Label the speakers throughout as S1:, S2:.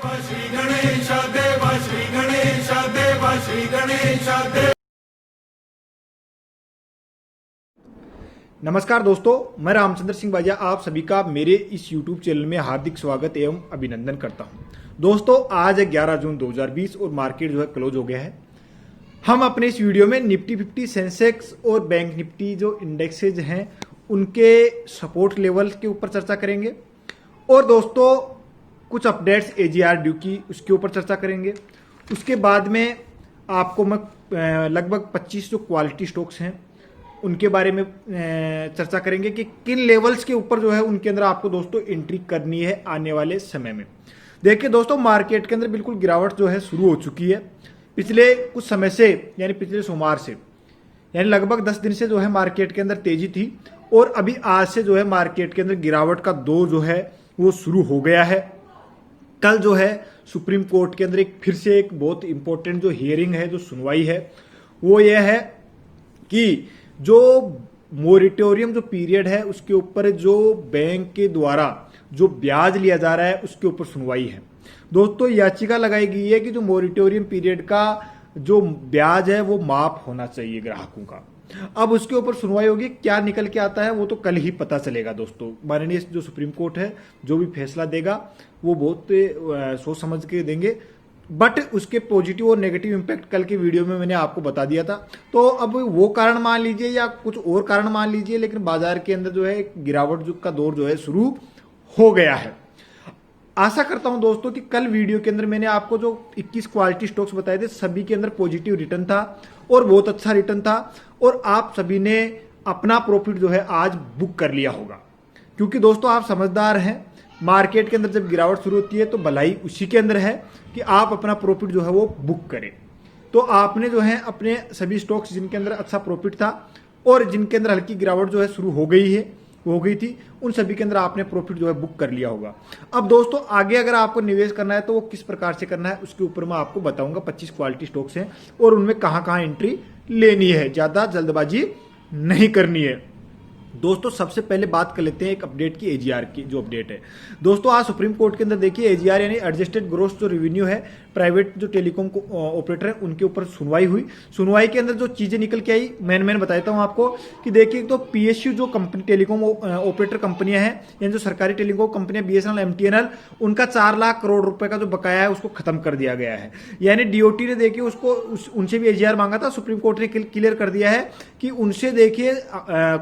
S1: श्री गणेश देवा श्री गणेश देवा श्री गणेश देव।
S2: नमस्कार दोस्तों, मैं रामचंद्र सिंह बाजिया आप सभी का मेरे इस YouTube चैनल में हार्दिक स्वागत एवं अभिनंदन करता हूं। दोस्तों, आज है 11 जून 2020 और मार्केट जो है क्लोज हो गया है। हम अपने इस वीडियो में निफ्टी 50, सेंसेक्स और बैंक निफ्टी जो इंडेक्सेज हैं उनके सपोर्ट लेवल के ऊपर चर्चा करेंगे और दोस्तों कुछ अपडेट्स AGR ड्यू की उसके ऊपर चर्चा करेंगे। उसके बाद में आपको मैं लगभग 25 जो क्वालिटी स्टॉक्स हैं उनके बारे में चर्चा करेंगे कि किन लेवल्स के ऊपर जो है उनके अंदर आपको दोस्तों एंट्री करनी है आने वाले समय में। देखिए दोस्तों, मार्केट के अंदर बिल्कुल गिरावट जो है शुरू हो चुकी है पिछले कुछ समय से, यानी पिछले सोमवार से, यानी लगभग 10 दिन से जो है मार्केट के अंदर तेजी थी और अभी आज से जो है मार्केट के अंदर गिरावट का दौर जो है वो शुरू हो गया है। कल जो है सुप्रीम कोर्ट के अंदर फिर से एक बहुत इंपॉर्टेंट जो हियरिंग है, जो सुनवाई है, वो ये है कि जो मोरिटोरियम जो पीरियड है उसके ऊपर जो बैंक के द्वारा जो ब्याज लिया जा रहा है उसके ऊपर सुनवाई है। दोस्तों, याचिका लगाई गई है कि जो मोरिटोरियम पीरियड का जो ब्याज है वो माफ होना चाहिए ग्राहकों का। अब उसके ऊपर सुनवाई होगी, क्या निकल के आता है वो तो कल ही पता चलेगा। दोस्तों, माननीय जो सुप्रीम कोर्ट है जो भी फैसला देगा वो बहुत सोच समझ के देंगे, बट उसके पॉजिटिव और नेगेटिव इंपैक्ट कल के वीडियो में मैंने आपको बता दिया था। तो अब वो कारण मान लीजिए या कुछ और कारण मान लीजिए, लेकिन बाजार के अंदर जो है गिरावट का दौर जो है शुरू हो गया है। आशा करता हूं दोस्तों कि कल वीडियो के अंदर मैंने आपको जो 21 क्वालिटी स्टॉक्स बताए थे सभी के अंदर पॉजिटिव रिटर्न था और बहुत अच्छा रिटर्न था और आप सभी ने अपना प्रॉफिट जो है आज बुक कर लिया होगा, क्योंकि दोस्तों आप समझदार हैं। मार्केट के अंदर जब गिरावट शुरू होती है तो भलाई उसी के अंदर है कि आप अपना प्रॉफिट जो है वो बुक करें। तो आपने जो है अपने सभी स्टॉक्स जिनके अंदर अच्छा प्रॉफिट था और जिनके अंदर हल्की गिरावट जो है शुरू हो गई थी, उन सभी के अंदर आपने प्रॉफिट जो है बुक कर लिया होगा। अब दोस्तों आगे अगर आपको निवेश करना है तो वो किस प्रकार से करना है उसके ऊपर मैं आपको बताऊंगा। 25 क्वालिटी स्टॉक्स हैं और उनमें कहां कहां एंट्री लेनी है, ज्यादा जल्दबाजी नहीं करनी है। दोस्तों सबसे पहले बात कर लेते हैं एक अपडेट की, AGR की जो अपडेट है। दोस्तों आज सुप्रीम कोर्ट के अंदर देखिए AGR यानी एडजस्टेड ग्रॉस जो रेवेन्यू है प्राइवेट जो टेलीकॉम ऑपरेटर है उनके ऊपर सुनवाई हुई। सुनवाई के अंदर जो चीजें निकल के आई मैं बताता हूं आपको कि देखिए तो PSU जो कंपनी टेलीकॉम ऑपरेटर कंपनियां हैं, यानी जो सरकारी टेलीकॉम कंपनियां BSNL MTNL, उनका 4 लाख करोड़ रुपए का जो बकाया है उसको खत्म कर दिया गया है। यानी DOT ने देखिए उनसे भी AGR मांगा था, सुप्रीम कोर्ट ने क्लियर कर दिया है कि उनसे देखिए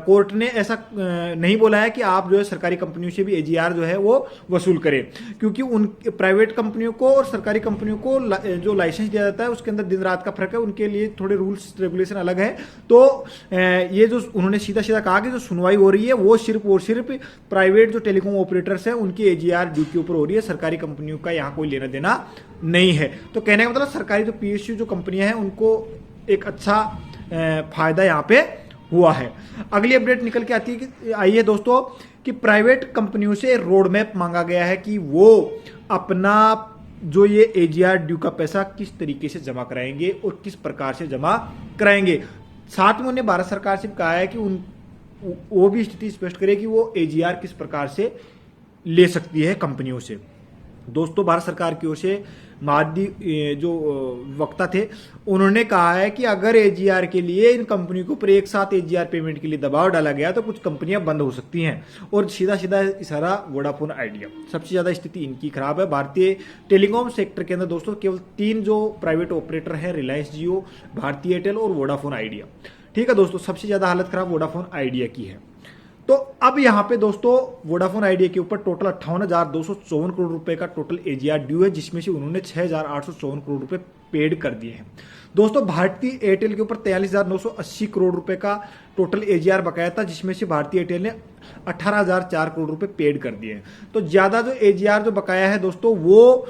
S2: कोर्ट ने ऐसा नहीं बोला है कि आप जो है सरकारी कंपनियों से भी AGR जो है वो वसूल करें, क्योंकि उन प्राइवेट कंपनियों को और सरकारी कंपनियों को जो लाइसेंस दिया जाता है उसके अंदर दिन रात का फर्क है, उनके लिए थोड़े रूल्स रेगुलेशन अलग है। तो ये जो उन्होंने सीधा सीधा कहा कि जो सुनवाई हो रही है वो सिर्फ और सिर्फ प्राइवेट जो टेलीकॉम ऑपरेटर्स हैं उनकी AGR ड्यू के ऊपर हो रही है, सरकारी कंपनियों का यहाँ कोई लेना देना नहीं है। तो कहने का मतलब सरकारी जो PSU जो कंपनियां हैं उनको एक अच्छा फायदा यहाँ पे हुआ है। अगली अपडेट निकल के आई है दोस्तों कि प्राइवेट कंपनियों से रोड मैप मांगा गया है कि वो अपना जो ये AGR ड्यू का पैसा किस तरीके से जमा कराएंगे और किस प्रकार से जमा कराएंगे। साथ में उन्हें भारत सरकार से कहा है कि वो भी स्थिति स्पष्ट करे कि वो AGR किस प्रकार से ले सकती है कंपनियों से। दोस्तों भारत सरकार की ओर से मादी जो वक्ता थे उन्होंने कहा है कि अगर AGR के लिए इन कंपनियों के ऊपर एक साथ AGR पेमेंट के लिए दबाव डाला गया तो कुछ कंपनियां बंद हो सकती हैं। और सीधा सीधा इशारा वोडाफोन आइडिया, सबसे ज्यादा स्थिति इनकी खराब है। भारतीय टेलीकॉम सेक्टर के अंदर दोस्तों केवल 3 जो प्राइवेट ऑपरेटर है, रिलायंस जियो, भारतीय एयरटेल और वोडाफोन आइडिया। ठीक है दोस्तों, सबसे ज्यादा हालत खराब वोडाफोन आइडिया की है। तो अब यहां पे दोस्तों वोडाफोन आइडिया के ऊपर टोटल 58,254 करोड़ रुपए का टोटल AGR ड्यू है, जिसमें से उन्होंने 6,854 करोड़ रुपए पेड कर दिए हैं। दोस्तों भारतीय एयरटेल के ऊपर 43,980 करोड़ रुपए का टोटल AGR बकाया था, जिसमें से भारतीय एयरटेल ने 18,004 करोड़ रुपए पेड कर दिए हैं। तो ज्यादा जो AGR जो बकाया है दोस्तों वो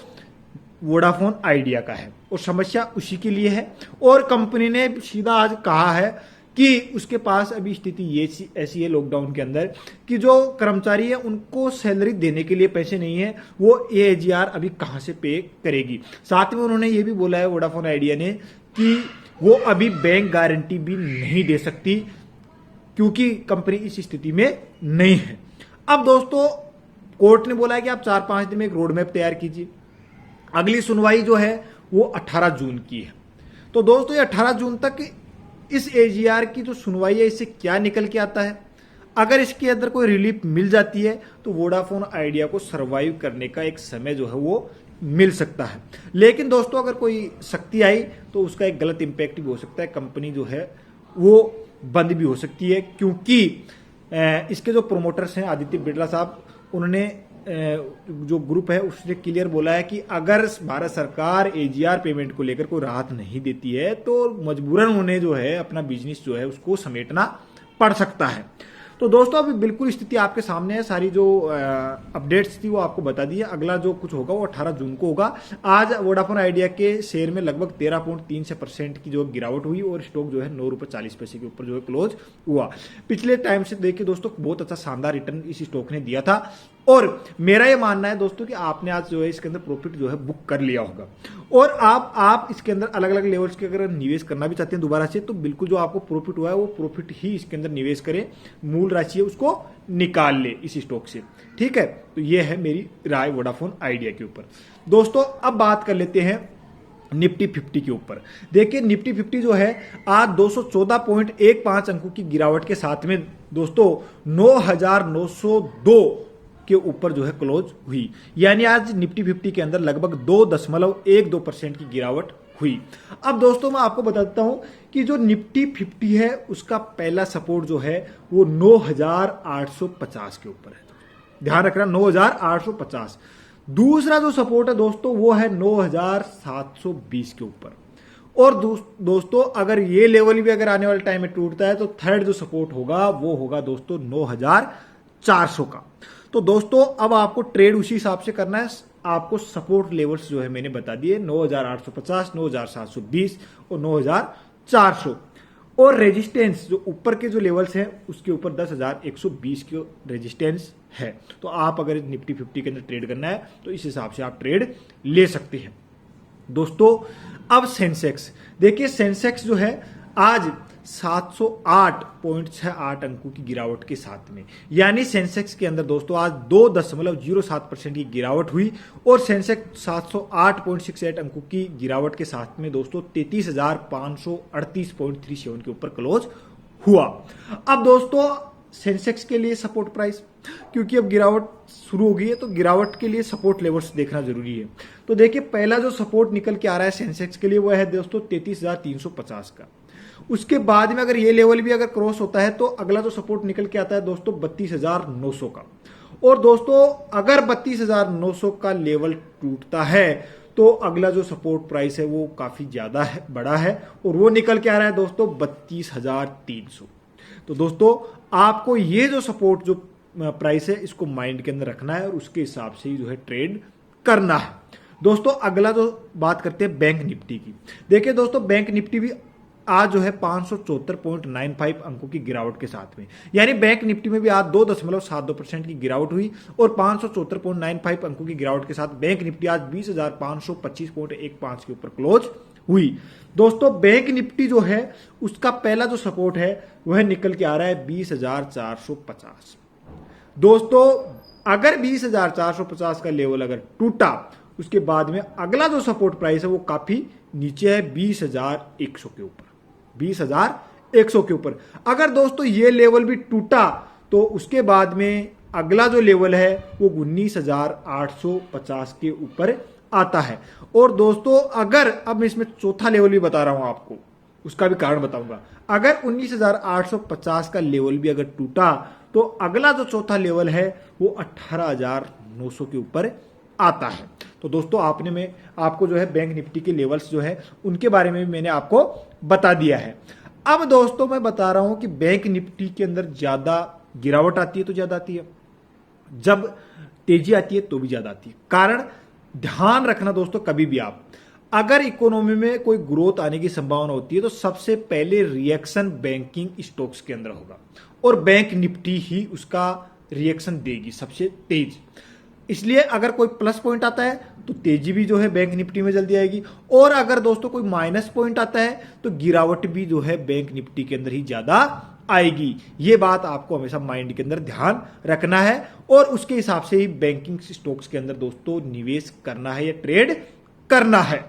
S2: वोडाफोन आइडिया का है और समस्या उसी के लिए है। और कंपनी ने सीधा आज कहा है कि उसके पास अभी स्थिति ये ऐसी है लॉकडाउन के अंदर कि जो कर्मचारी है उनको सैलरी देने के लिए पैसे नहीं है, वो ये AGR अभी कहां से पे करेगी। साथ में उन्होंने ये भी बोला है वोडाफोन आइडिया ने कि वो अभी बैंक गारंटी भी नहीं दे सकती क्योंकि कंपनी इस स्थिति में नहीं है। अब दोस्तों कोर्ट ने बोला है कि आप 4-5 दिन में एक रोड मैप तैयार कीजिए। अगली सुनवाई जो है वो 18 जून की है। तो दोस्तों ये 18 जून तक इस एजीआर की जो सुनवाई है इससे क्या निकल के आता है, अगर इसके अंदर कोई रिलीफ मिल जाती है तो वोडाफोन आइडिया को सरवाइव करने का एक समय जो है वो मिल सकता है। लेकिन दोस्तों अगर कोई सख्ती आई तो उसका एक गलत इंपैक्ट भी हो सकता है, कंपनी जो है वो बंद भी हो सकती है, क्योंकि इसके जो प्रोमोटर्स हैं आदित्य बिरला साहब, उन्होंने जो ग्रुप है उसने क्लियर बोला है कि अगर भारत सरकार एजीआर पेमेंट को लेकर कोई राहत नहीं देती है तो मजबूरन उन्हें जो है अपना बिजनेस जो है उसको समेटना पड़ सकता है। तो दोस्तों अभी बिल्कुल स्थिति आपके सामने है, सारी जो अपडेट्स थी वो आपको बता दी है। अगला जो कुछ होगा वो 18 जून को होगा। आज वोडाफोन आइडिया के शेयर में लगभग 13.3% की जो गिरावट हुई और स्टॉक जो है 9 रुपये 40 पैसे के ऊपर जो है क्लोज हुआ। पिछले टाइम से देखिए दोस्तों बहुत अच्छा शानदार रिटर्न इस स्टॉक ने दिया था और मेरा ये मानना है दोस्तों कि आपने आज जो है इसके अंदर प्रॉफिट जो है बुक कर लिया होगा और आप इसके अंदर अलग अलग लेवल्स के अगर निवेश करना भी चाहते हैं दोबारा से तो बिल्कुल जो आपको प्रॉफिट हुआ है वो प्रॉफिट ही इसके अंदर निवेश करें, मूल राशि है उसको निकाल ले इस स्टॉक से, ठीक है। तो ये है मेरी राय वोडाफोन आइडिया के ऊपर। दोस्तों अब बात कर लेते हैं निफ्टी 50 के ऊपर। देखिए निफ्टी 50 जो है आज 214.15 अंकों की गिरावट के साथ में दोस्तों 9,902 के ऊपर जो है क्लोज हुई, यानी आज निफ्टी 50 के अंदर लगभग 2.12% की गिरावट हुई। अब दोस्तों मैं आपको बता देता हूं कि जो निफ्टी 50 है उसका पहला सपोर्ट जो है वो 9,850 के ऊपर है, ध्यान रखना 9,850। दूसरा जो सपोर्ट है दोस्तों वो है 9,720 के ऊपर और दोस्तों अगर ये लेवल भी अगर आने वाले टाइम में टूटता है तो थर्ड जो सपोर्ट होगा वो होगा दोस्तों 9,400 का। तो दोस्तों अब आपको ट्रेड उसी हिसाब से करना है। आपको सपोर्ट लेवल्स जो है मैंने बता दिए 9,850, 9,720 और 9,400 और रेजिस्टेंस जो ऊपर के जो लेवल्स हैं उसके ऊपर 10,120 के रेजिस्टेंस है। तो आप अगर निफ्टी 50 के अंदर ट्रेड करना है तो इस हिसाब से आप ट्रेड ले सकते हैं। दोस्तों अब सेंसेक्स देखिए, सेंसेक्स जो है आज 708.68 अंकों की गिरावट के साथ में, यानी सेंसेक्स के अंदर दोस्तों आज 2.07% की गिरावट हुई और सेंसेक्स 708.68 अंकों की गिरावट के साथ में दोस्तों 33,538.37 के ऊपर क्लोज हुआ। अब दोस्तों सेंसेक्स के लिए सपोर्ट प्राइस, क्योंकि अब गिरावट शुरू हो गई है तो गिरावट के लिए सपोर्ट लेवल्स देखना जरूरी है। तो देखिए पहला जो सपोर्ट निकल के आ रहा है सेंसेक्स के लिए वो है दोस्तों 33,350 का। उसके बाद में अगर ये लेवल भी अगर क्रॉस होता है तो अगला जो सपोर्ट निकल के आता है दोस्तों 32,900 का। और दोस्तों अगर 32,900 का लेवल टूटता है तो अगला जो सपोर्ट प्राइस है वो काफी ज्यादा है, बड़ा है और वो निकल के आ रहा है दोस्तों 32,300। तो दोस्तों आपको ये जो सपोर्ट जो प्राइस है इसको माइंड के अंदर रखना है और उसके हिसाब से ही जो है ट्रेड करना है। दोस्तों अगला जो बात करते हैं बैंक निफ्टी की। देखिए दोस्तों बैंक निफ्टी भी आज जो है 574.95 अंकों की गिरावट के साथ में, यानी बैंक निफ्टी में भी आज 2.72% की गिरावट हुई और 574.95 अंकों की गिरावट के साथ बैंक निफ्टी आज 20,525.15 के ऊपर क्लोज हुई। दोस्तों बैंक निफ्टी जो है उसका पहला जो सपोर्ट है वह निकल के आ रहा है 20,450। दोस्तों अगर 20,450 का लेवल अगर टूटा उसके बाद में अगला जो सपोर्ट प्राइस है वो काफी नीचे है 20,100 के ऊपर, 20,100 के ऊपर। अगर दोस्तों ये लेवल भी टूटा तो उसके बाद में अगला जो लेवल है वो 19,850 के ऊपर आता है। और दोस्तों अगर अब मैं इसमें चौथा लेवल भी बता रहा हूं आपको, उसका भी कारण बताऊंगा। अगर 19,850 का लेवल भी अगर टूटा तो अगला जो चौथा लेवल है वो 18,900 के ऊपर आता है। तो दोस्तों आपको जो है बैंक निफ्टी के लेवल्स जो है उनके बारे में भी मैंने आपको बता दिया है। अब दोस्तों मैं बता रहा हूं कि बैंक निफ्टी के अंदर ज्यादा गिरावट आती है तो ज्यादा आती है, जब तेजी आती है तो भी ज्यादा आती है। कारण ध्यान रखना दोस्तों, कभी भी आप अगर इकोनॉमी में कोई ग्रोथ आने की संभावना होती है तो सबसे पहले रिएक्शन बैंकिंग स्टॉक्स के अंदर होगा और बैंक निफ्टी ही उसका रिएक्शन देगी सबसे तेज। इसलिए अगर कोई प्लस पॉइंट आता है तो तेजी भी जो है बैंक निफ्टी में जल्दी आएगी और अगर दोस्तों कोई माइनस पॉइंट आता है तो गिरावट भी जो है बैंक निफ्टी के अंदर ही ज्यादा आएगी। ये बात आपको हमेशा माइंड के अंदर ध्यान रखना है और उसके हिसाब से ही बैंकिंग स्टॉक्स के अंदर दोस्तों निवेश करना है या ट्रेड करना है।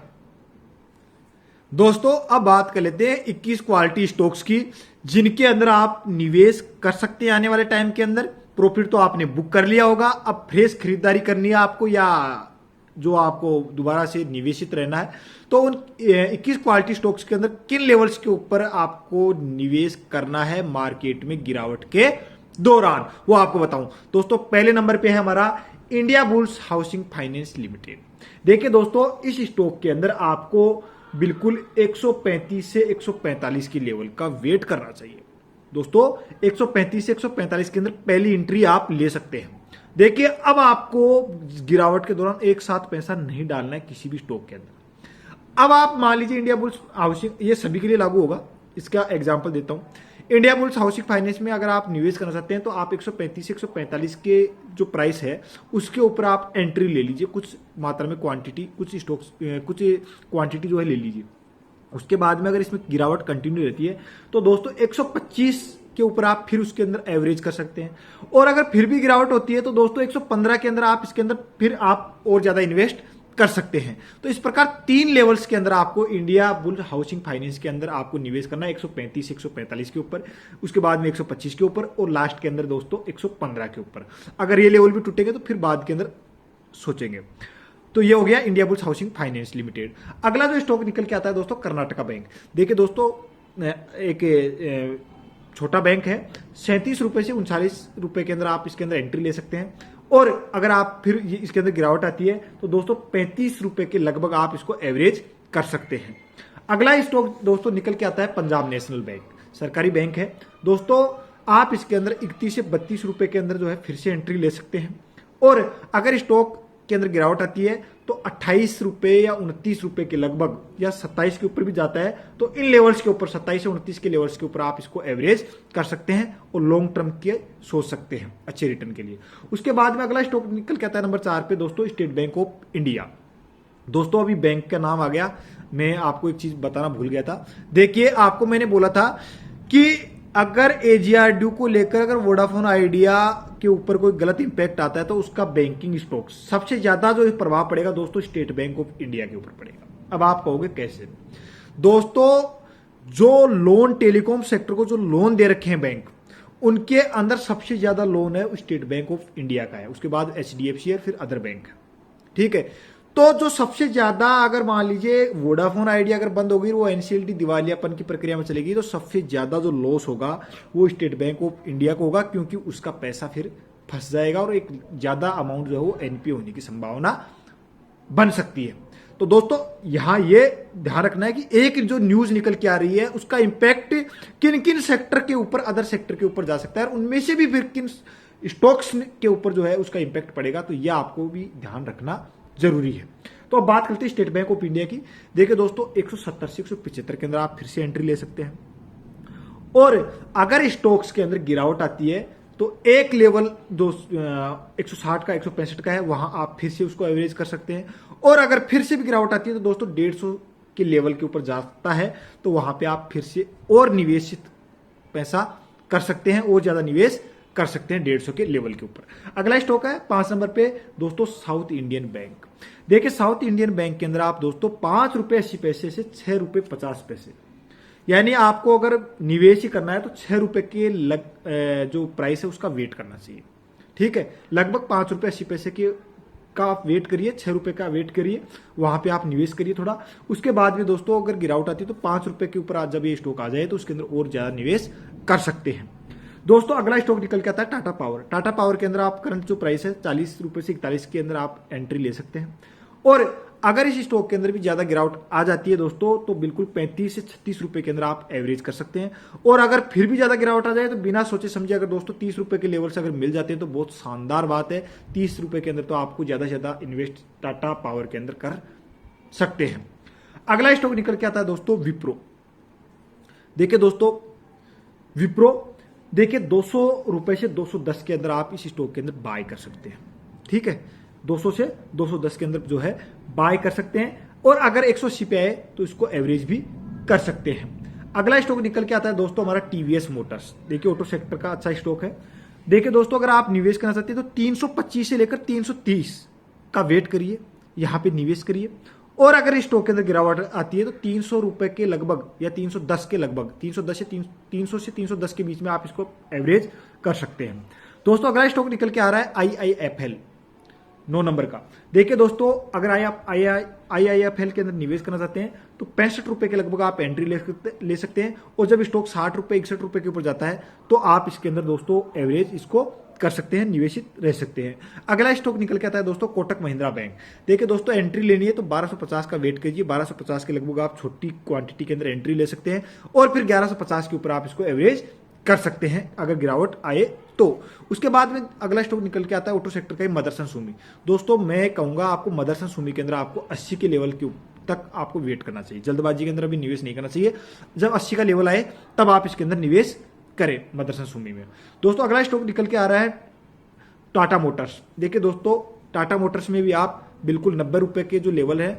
S2: दोस्तों अब बात कर लेते हैं 21 क्वालिटी स्टॉक्स की जिनके अंदर आप निवेश कर सकते हैं आने वाले टाइम के अंदर। प्रॉफिट तो आपने बुक कर लिया होगा, अब फ्रेश खरीदारी करनी है आपको या जो आपको दोबारा से निवेशित रहना है, तो उन 21 क्वालिटी स्टॉक्स के अंदर किन लेवल्स के ऊपर आपको निवेश करना है मार्केट में गिरावट के दौरान, वो आपको बताऊं। दोस्तों पहले नंबर पे है हमारा India bulls housing finance limited. देखिए दोस्तों इस स्टॉक के अंदर आपको बिल्कुल 135 से 145 की लेवल का वेट करना चाहिए। दोस्तों 135 से 145 के अंदर पहली एंट्री आप ले सकते हैं। देखिए अब आपको गिरावट के दौरान एक साथ पैसा नहीं डालना है किसी भी स्टॉक के अंदर। अब आप मान लीजिए इंडिया बुल्स हाउसिंग, ये सभी के लिए लागू होगा, इसका एग्जांपल देता हूं। इंडिया बुल्स हाउसिंग फाइनेंस में अगर आप निवेश करना चाहते हैं तो आप 135 से 145 के जो प्राइस है उसके ऊपर आप एंट्री ले लीजिए, कुछ मात्रा में क्वांटिटी, कुछ स्टॉक्स, कुछ क्वांटिटी जो है ले लीजिए। उसके बाद में अगर इसमें गिरावट कंटिन्यू रहती है तो दोस्तों 125 के ऊपर आप फिर उसके अंदर एवरेज कर सकते हैं। और अगर फिर भी गिरावट होती है तो दोस्तों 115 के अंदर आप इसके अंदर फिर आप और ज्यादा इन्वेस्ट कर सकते हैं। तो इस प्रकार 3 लेवल्स के अंदर आपको इंडिया बुल हाउसिंग फाइनेंस के अंदर आपको निवेश करना है, 135 से 145 के ऊपर, उसके बाद में 125 के ऊपर और लास्ट के अंदर दोस्तों 115 के ऊपर। अगर ये लेवल भी टूटेंगे तो फिर बाद के अंदर सोचेंगे। तो ये हो गया India bulls housing finance limited. अगला जो स्टॉक निकल के आता है दोस्तों कर्नाटका बैंक। देखिए दोस्तों एक छोटा बैंक है, 37 रुपए से 39 रुपए के अंदर आप इसके अंदर एंट्री ले सकते हैं। और अगर आप फिर इसके अंदर गिरावट आती है तो दोस्तों 35 रुपए के लगभग आप इसको एवरेज कर सकते हैं। अगला स्टॉक दोस्तों निकल के आता है पंजाब नेशनल बैंक, सरकारी बैंक है। दोस्तों आप इसके अंदर 31 से 32 रुपए के अंदर जो है फिर से एंट्री ले सकते हैं। और अगर स्टॉक के अंदर गिरावट आती है तो 28 रुपए या 29 रुपए के लगभग या 27 के ऊपर भी जाता है, तो इन लेवल्स के ऊपर 27 से 29 के लेवल्स के ऊपर आप इसको एवरेज कर सकते हैं और लॉन्ग टर्म के सोच सकते हैं अच्छे रिटर्न के लिए। उसके बाद में अगला स्टॉक निकल के आता है नंबर 4 पे दोस्तों स्टेट बैंक ऑफ इंडिया। दोस्तों अभी बैंक का नाम आ गया, मैं आपको एक चीज बताना भूल गया था। देखिए आपको मैंने बोला था कि अगर एजीआरडीयू को लेकर अगर वोडाफोन आइडिया के ऊपर कोई गलत इंपैक्ट आता है तो उसका बैंकिंग स्टॉक सबसे ज्यादा जो प्रभाव पड़ेगा दोस्तों स्टेट बैंक ऑफ इंडिया के ऊपर पड़ेगा। अब आप कहोगे कैसे? दोस्तों जो लोन टेलीकॉम सेक्टर को जो लोन दे रखे हैं बैंक, उनके अंदर सबसे ज्यादा लोन है स्टेट बैंक ऑफ इंडिया का है, उसके बाद एचडीएफसी है, फिर अदर बैंक है। ठीक है, तो जो सबसे ज्यादा अगर मान लीजिए वोडाफोन आइडिया अगर बंद होगी, वो एनसीएलटी दिवालियापन की प्रक्रिया में चलेगी, तो सबसे ज्यादा जो लॉस होगा वो स्टेट बैंक ऑफ इंडिया को होगा, क्योंकि उसका पैसा फिर फंस जाएगा और एक ज्यादा अमाउंट जो है वो एनपीए होने की संभावना बन सकती है। तो दोस्तों यहां ये ध्यान रखना है कि एक जो न्यूज निकल के आ रही है उसका इंपैक्ट किन किन सेक्टर के ऊपर, अदर सेक्टर के ऊपर जा सकता है और उनमें से भी फिर किन स्टॉक्स के ऊपर जो है उसका इंपैक्ट पड़ेगा। तो यह आपको भी ध्यान रखना जरूरी है। तो अब बात करते हैं स्टेट बैंक ऑफ इंडिया की। देखिए दोस्तों 170 से 175 के अंदर आप फिर से एंट्री ले सकते हैं। और अगर स्टॉक्स के अंदर गिरावट आती है तो एक लेवल 160 का 165 का है, वहां आप फिर से उसको एवरेज कर सकते हैं। और अगर फिर से भी गिरावट आती है तो दोस्तों 150 के लेवल के ऊपर जाता है, तो वहां पे आप फिर से और निवेशित पैसा कर सकते हैं और ज्यादा निवेश कर सकते हैं 150 के लेवल के ऊपर। अगला स्टॉक है 5 नंबर पे दोस्तों साउथ इंडियन बैंक। देखिए साउथ इंडियन बैंक के अंदर आप दोस्तों 5 रुपए 80 पैसे से 6 रुपए 50 पैसे, यानी आपको अगर निवेश ही करना है तो 6 रुपए के जो प्राइस है उसका वेट करना चाहिए। ठीक है, लगभग 5 रुपए 80 पैसे के का आप वेट करिए, 6 रुपए का वेट करिए, वहां पे आप निवेश करिए थोड़ा। उसके बाद में दोस्तों अगर गिरावट आती है तो 5 रुपए के ऊपर आज जब ये स्टॉक आ जाए तो उसके अंदर और ज्यादा निवेश कर सकते हैं। दोस्तों अगला स्टॉक निकल के आता है टाटा पावर। टाटा पावर के अंदर आप करंट जो प्राइस है 40 रुपए से 41 के अंदर आप एंट्री ले सकते हैं। और अगर इस स्टॉक के अंदर भी ज्यादा गिरावट आ जाती है दोस्तों तो बिल्कुल 35 से 36 रुपए के अंदर आप एवरेज कर सकते हैं। और अगर फिर भी ज्यादा गिरावट आ जाए तो बिना सोचे समझे अगर दोस्तों 30 रुपए के लेवल से अगर मिल जाते हैं तो बहुत शानदार बात है। 30 रुपए के अंदर तो आपको ज्यादा से ज्यादा इन्वेस्ट टाटा पावर के अंदर कर सकते हैं। अगला स्टॉक निकल के आता है दोस्तों विप्रो। देखिए दोस्तों विप्रो, देखिए 200 रुपए से 210 के अंदर आप इस स्टॉक के अंदर बाय कर सकते हैं। ठीक है, 200 से 210 के अंदर जो है बाय कर सकते हैं। और अगर 180 पे आए तो इसको एवरेज भी कर सकते हैं। अगला स्टॉक निकल के आता है दोस्तों हमारा टीवीएस मोटर्स। देखिए ऑटो सेक्टर का अच्छा स्टॉक है। देखिए दोस्तों अगर आप निवेश करना चाहते हैं तो 325 से लेकर 330 का वेट करिए, यहां पे निवेश करिए। और अगर इस स्टॉक के अंदर गिरावट आती है तो 300 रुपए के लगभग या 310 के लगभग 310 से 300 से 310 के बीच में आप इसको एवरेज कर सकते हैं। दोस्तों अगला स्टॉक निकल के आ रहा है IIFL 9 नंबर का। देखिए दोस्तों, अगर IIFL के अंदर निवेश करना चाहते हैं तो 65 रुपए के लगभग आप एंट्री ले सकते हैं, और जब स्टॉक 60 रुपए 61 रुपए के ऊपर जाता है तो आप इसके अंदर दोस्तों एवरेज इसको कर सकते हैं, निवेशित रह सकते हैं। अगला स्टॉक निकल के आता है दोस्तों कोटक महिंद्रा बैंक। देखिए दोस्तों, एंट्री लेनी है तो 1250 का वेट कीजिए, 1250 के लगभग आप छोटी क्वांटिटी के अंदर एंट्री ले सकते हैं, और फिर 1150 के ऊपर आप इसको एवरेज कर सकते हैं अगर गिरावट आए तो। उसके बाद में अगला स्टॉक निकल के आता है ऑटो सेक्टर का ही मदरसन सुमी। दोस्तों मैं कहूंगा आपको मदरसन सुमी के अंदर आपको 80 के लेवल के तक आपको वेट करना चाहिए, जल्दबाजी के अंदर अभी निवेश नहीं करना चाहिए। जब 80 का लेवल आए तब आप इसके अंदर निवेश करें मदरसन सुमी में। दोस्तों अगला स्टॉक निकल के आ रहा है टाटा मोटर्स। देखिए दोस्तों, टाटा मोटर्स में भी आप बिल्कुल 90 रुपए के जो लेवल है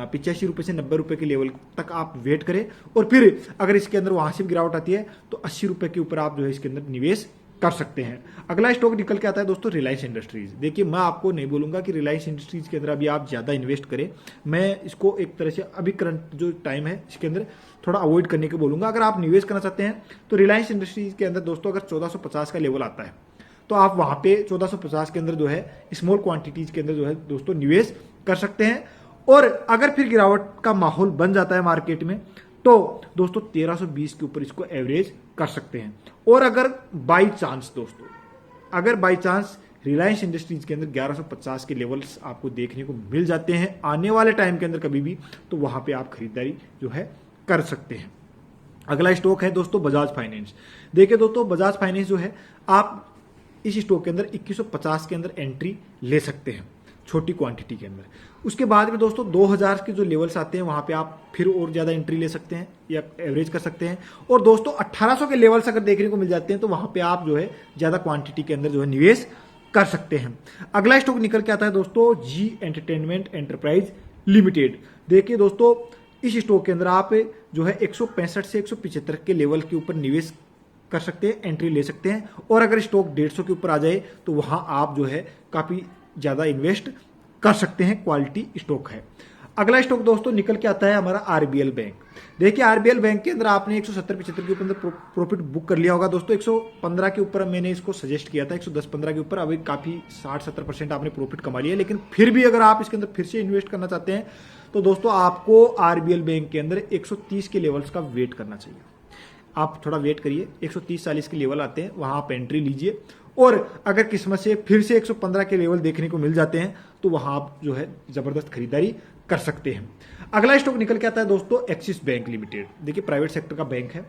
S2: 85 रुपए से 90 रुपए के लेवल तक आप वेट करें, और फिर अगर इसके अंदर वहां से भी गिरावट आती है तो 80 रुपए के ऊपर आप जो है इसके अंदर निवेश कर सकते हैं। अगला स्टॉक निकल के आता है दोस्तों रिलायंस इंडस्ट्रीज। देखिए मैं आपको नहीं बोलूंगा कि रिलायंस इंडस्ट्रीज के अंदर अभी आप ज्यादा इन्वेस्ट करें, मैं इसको एक तरह से अभी करंट जो टाइम है इसके अंदर थोड़ा अवॉइड करने को बोलूंगा। अगर आप निवेश करना चाहते हैं तो रिलायंस इंडस्ट्रीज के अंदर दोस्तों अगर 1450 का लेवल आता है तो आप वहां पे 1450 के अंदर जो है स्मॉल क्वांटिटीज के अंदर जो है दोस्तों निवेश कर सकते हैं। और अगर फिर गिरावट का माहौल बन जाता है मार्केट में तो दोस्तों 1320 के ऊपर इसको एवरेज कर सकते हैं। और अगर बाई चांस दोस्तों, अगर बाई चांस रिलायंस इंडस्ट्रीज के अंदर 1150 के लेवल्स आपको देखने को मिल जाते हैं आने वाले टाइम के अंदर कभी भी, तो वहां पे आप खरीदारी जो है कर सकते हैं। अगला स्टॉक है दोस्तों बजाज फाइनेंस। देखिए दोस्तों, बजाज फाइनेंस जो है आप इस स्टॉक के अंदर 2150 के अंदर एंट्री ले सकते हैं छोटी क्वांटिटी के अंदर। उसके बाद में दोस्तों 2000 के जो लेवल्स आते हैं वहां पे आप फिर और ज्यादा एंट्री ले सकते हैं या एवरेज कर सकते हैं। और दोस्तों 1800 के लेवल्स अगर देखने को मिल जाते हैं तो वहां पे आप जो है ज्यादा क्वांटिटी के अंदर जो है निवेश कर सकते हैं। अगला स्टॉक निकल के आता है दोस्तों जी एंटरटेनमेंट एंटरप्राइज लिमिटेड। देखिए दोस्तों, इस स्टॉक के अंदर आप जो है 165 से 175 के लेवल के ऊपर निवेश कर सकते हैं, एंट्री ले सकते हैं। और अगर स्टॉक 150 के ऊपर आ जाए तो वहां आप जो है काफी ज्यादा इन्वेस्ट कर सकते हैं, क्वालिटी स्टॉक है। अगला स्टॉक दोस्तों निकल के आता है हमारा आरबीएल बैंक। देखिए आरबीएल बैंक के अंदर आपने 170-75 के ऊपर प्रॉफिट बुक कर लिया होगा दोस्तों। 115 के ऊपर मैंने इसको सजेस्ट किया था, 110-15 के ऊपर अभी काफी 60-70% आपने प्रॉफिट कमा लिया। लेकिन फिर भी अगर आप इसके अंदर फिर से इन्वेस्ट करना चाहते हैं तो दोस्तों आपको आरबीएल बैंक के अंदर 130 के लेवल्स का वेट करना चाहिए। आप थोड़ा वेट करिए, 130-40 के लेवल आते हैं वहां आप एंट्री लीजिए। और अगर किस्मत से फिर से 115 के लेवल देखने को मिल जाते हैं तो वहां आप जो है जबरदस्त खरीदारी कर सकते हैं। अगला स्टॉक निकल के आता है दोस्तों एक्सिस बैंक लिमिटेड। देखिए प्राइवेट सेक्टर का बैंक है,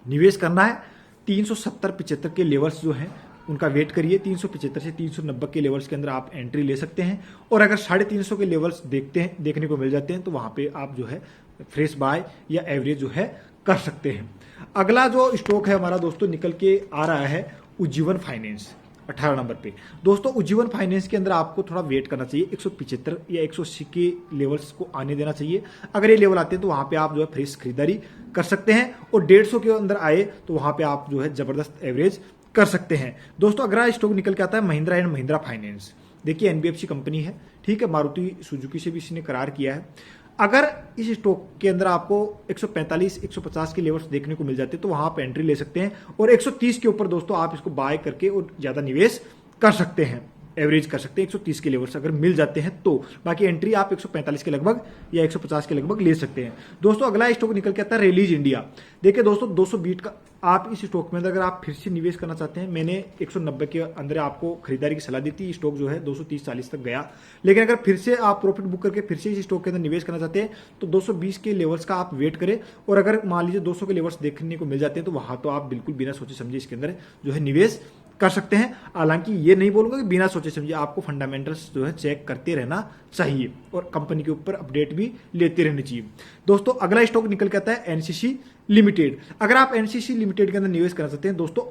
S2: निवेश करना है 370-75 के लेवल्स जो हैं उनका वेट करिए। 375 से 390 के लेवल्स के अंदर आप एंट्री ले सकते हैं। और अगर 350 के लेवल्स देखने को मिल जाते हैं तो वहां पे आप जो है फ्रेश बाय या एवरेज जो है कर सकते हैं। अगला जो स्टॉक है हमारा दोस्तों निकल के आ रहा है उज्जीवन फाइनेंस 18 नंबर पे। दोस्तों उज्जीवन फाइनेंस के अंदर आपको थोड़ा वेट करना चाहिए, 175 या 180 के लेवल्स को आने देना चाहिए। अगर ये लेवल आते हैं तो वहां पे आप जो है फ्रेश खरीदारी कर सकते हैं। और 150 के अंदर आए तो वहां पे आप जो है जबरदस्त एवरेज कर सकते हैं। दोस्तों अगला स्टॉक निकल के आता है महिंद्रा एंड महिंद्रा फाइनेंस। देखिए एनबीएफसी कंपनी है, ठीक है, मारुति सुजुकी से भी इसने करार किया है। अगर इस स्टॉक के अंदर आपको 145-150 के लेवल्स देखने को मिल जाते हैं तो वहां आप एंट्री ले सकते हैं। और 130 के ऊपर दोस्तों आप इसको बाय करके और ज्यादा निवेश कर सकते हैं, एवरेज कर सकते हैं 130 के लेवल्स अगर मिल जाते हैं तो। बाकी एंट्री आप 145 के लगभग या 150 के लगभग ले सकते हैं। दोस्तों अगला स्टॉक निकल के आता है रिलीज इंडिया। देखिए दोस्तों 220 का आप इस स्टॉक में अगर आप फिर से निवेश करना चाहते हैं, मैंने 190 के अंदर आपको खरीदारी की सलाह दी थी। स्टॉक जो है 230-40 तक गया। लेकिन अगर फिर से आप प्रॉफिट बुक करके फिर से इस स्टॉक के अंदर निवेश करना चाहते हैं तो 220 के लेवल्स का आप वेट करें। और अगर मान लीजिए 200 के लेवल्स देखने को मिल जाते हैं तो वहां तो आप बिल्कुल बिना सोचे समझे इसके अंदर जो है निवेश कर सकते हैं। हालांकि ये नहीं बोलूंगा कि बिना सोचे समझे, आपको फंडामेंटल्स जो है चेक करते रहना चाहिए और कंपनी के ऊपर अपडेट भी लेते रहनी चाहिए। दोस्तों अगला स्टॉक निकल के आता है एनसीसी लिमिटेड। अगर आप एनसीसी लिमिटेड के अंदर निवेश करना चाहते हैं दोस्तों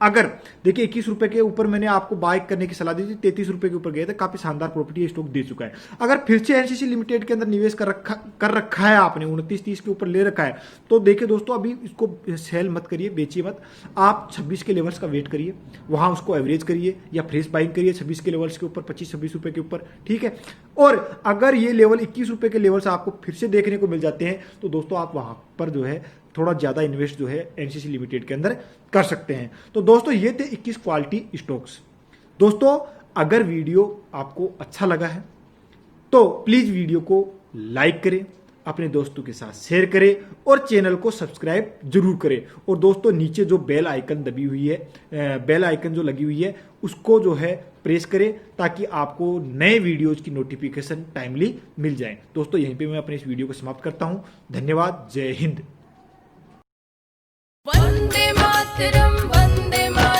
S2: अगर देखिए 21 रुपए के ऊपर मैंने आपको बाय करने की सलाह दी थी, 33 रुपए के ऊपर गए थे, काफी शानदार प्रॉपर्टी स्टॉक दे चुका है। अगर फिर से एनसीसी लिमिटेड के अंदर निवेश कर रखा है आपने, 29-30 के ऊपर ले रखा है, तो देखिए दोस्तों अभी इसको सेल मत करिए, बेचिए मत। आप 26 के लेवल्स का वेट करिए, वहां उसको एवरेज करिए या फ्रेश बाइंग करिए 26 के लेवल्स के ऊपर, 25-26 रुपए के ऊपर, ठीक है। और अगर ये लेवल 21 रुपए के लेवल्स आपको फिर से देखने को मिल जाते हैं तो दोस्तों आप वहां पर जो है थोड़ा ज्यादा इन्वेस्ट जो है एनसीसी लिमिटेड के अंदर कर सकते हैं। तो दोस्तों ये थे 21 क्वालिटी स्टॉक्स। दोस्तों अगर वीडियो आपको अच्छा लगा है तो प्लीज वीडियो को लाइक करें, अपने दोस्तों के साथ शेयर करें और चैनल को सब्सक्राइब जरूर करें। और दोस्तों नीचे जो बेल आइकन दबी हुई है, बेल आइकन जो लगी हुई है, उसको जो है प्रेस करें ताकि आपको नए वीडियोज की नोटिफिकेशन टाइमली मिल जाए। दोस्तों यहीं पे मैं अपने इस वीडियो को समाप्त करता हूं। धन्यवाद। जय हिंद।
S3: वंदे मातरम, वंदे मातरम।